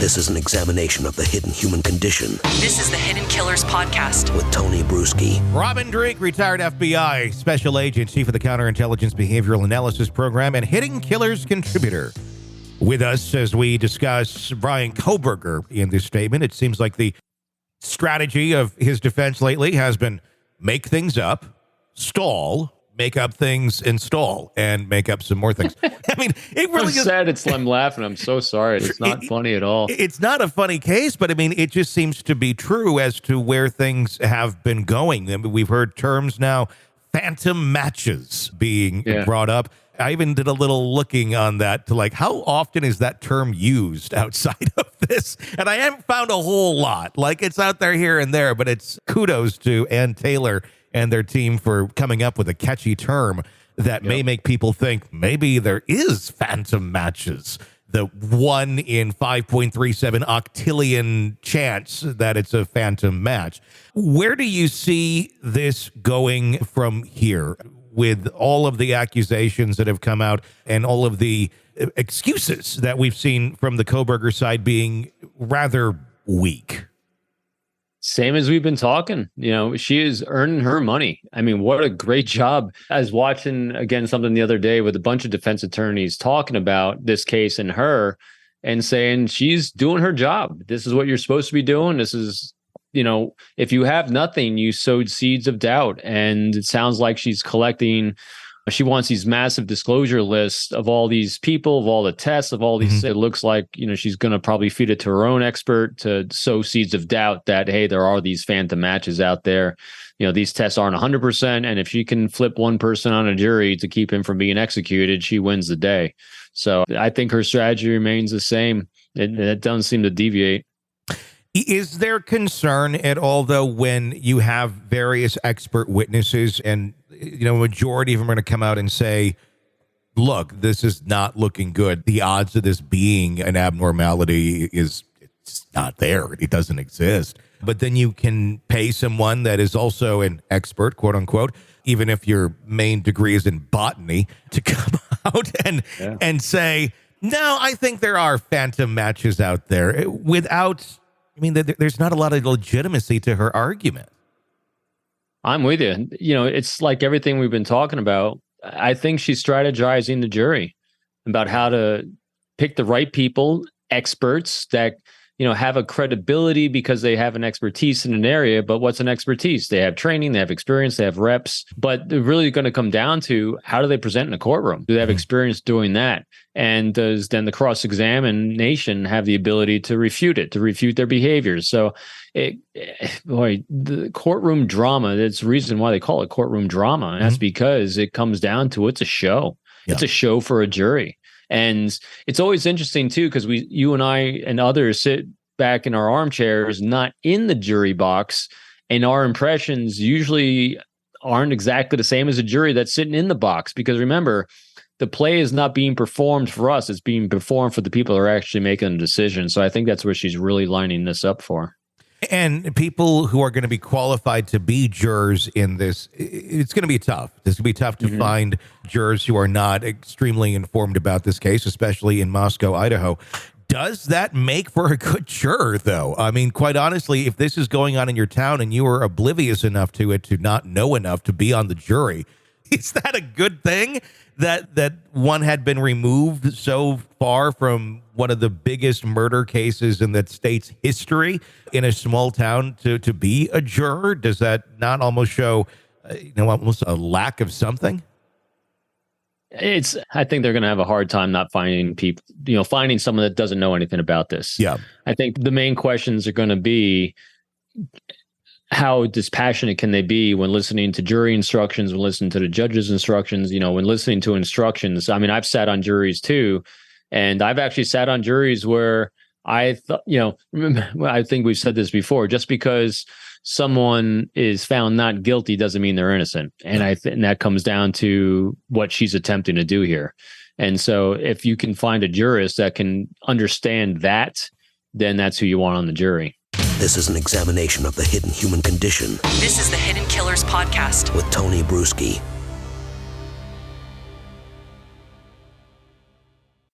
This is an examination of the hidden human condition. This is the Hidden Killers Podcast with Tony Brueski. Robin Drake, retired FBI special agent, chief of the Counterintelligence Behavioral Analysis Program, and Hidden Killers contributor. With us as we discuss Brian Kohberger in this statement. It seems like the strategy of his defense lately has been make things up, stall, make up things, install, and make up some more things. I mean, it really I'm sad I'm laughing. I'm so sorry. It's not funny at all. It's not a funny case, but I mean, it just seems to be true as to where things have been going. I mean, we've heard terms now, phantom matches being brought up. I even did a little looking on that to like, how often is that term used outside of this? And I haven't found a whole lot. Like, it's out there here and there, but it's kudos to Ann Taylor and their team for coming up with a catchy term that may make people think maybe there is phantom matches. The 1 in 5.37 octillion chance that it's a phantom match. Where do you see this going from here with all of the accusations that have come out and all of the excuses that we've seen from the Kohberger side being rather weak? Same as we've been talking, she is earning her money. I mean, what a great job. I was watching, again, something the other day with a bunch of defense attorneys talking about this case and her and saying she's doing her job. This is what you're supposed to be doing. This is, if you have nothing, you sowed seeds of doubt. And it sounds like she's collecting. She wants these massive disclosure lists of all these people, of all the tests, of all these. It looks like, she's going to probably feed it to her own expert to sow seeds of doubt that, hey, there are these phantom matches out there. These tests aren't 100%. And if she can flip one person on a jury to keep him from being executed, she wins the day. So I think her strategy remains the same. It doesn't seem to deviate. Is there concern at all, though, when you have various expert witnesses and, a majority of them are going to come out and say, look, this is not looking good. The odds of this being an abnormality it's not there. It doesn't exist. But then you can pay someone that is also an expert, quote unquote, even if your main degree is in botany, to come out and say, no, I think there are phantom matches out there without... I mean, there's not a lot of legitimacy to her argument. I'm with you. It's like everything we've been talking about. I think she's strategizing the jury about how to pick the right people, experts that, have a credibility because they have an expertise in an area. But what's an expertise? They have training, they have experience, they have reps. But they're really going to come down to how do they present in a courtroom? Do they have experience doing that? And does then the cross-examination have the ability to refute it, to refute their behaviors? So, the courtroom drama, that's the reason why they call it courtroom drama. And that's because it comes down to it's a show. Yeah. It's a show for a jury. And it's always interesting, too, because you and I and others sit back in our armchairs, not in the jury box, and our impressions usually aren't exactly the same as a jury that's sitting in the box. Because remember, the play is not being performed for us. It's being performed for the people who are actually making the decision. So I think that's where she's really lining this up for. And people who are going to be qualified to be jurors in this, it's going to be tough. It's going to be tough to find jurors who are not extremely informed about this case, especially in Moscow, Idaho. Does that make for a good juror, though? I mean, quite honestly, if this is going on in your town and you are oblivious enough to it to not know enough to be on the jury, is that a good thing that one had been removed so far from one of the biggest murder cases in that state's history in a small town to be a juror? Does that not almost show, almost a lack of something? I think they're going to have a hard time not finding people, finding someone that doesn't know anything about this. Yeah. I think the main questions are going to be, how dispassionate can they be when listening to jury instructions, when listening to the judge's instructions, when listening to instructions? I mean, I've sat on juries too, and I've actually sat on juries where I thought, I think we've said this before, just because someone is found not guilty doesn't mean they're innocent. And and that comes down to what she's attempting to do here. And so if you can find a jurist that can understand that, then that's who you want on the jury. This is an examination of the hidden human condition This is the Hidden Killers Podcast with Tony Brueski.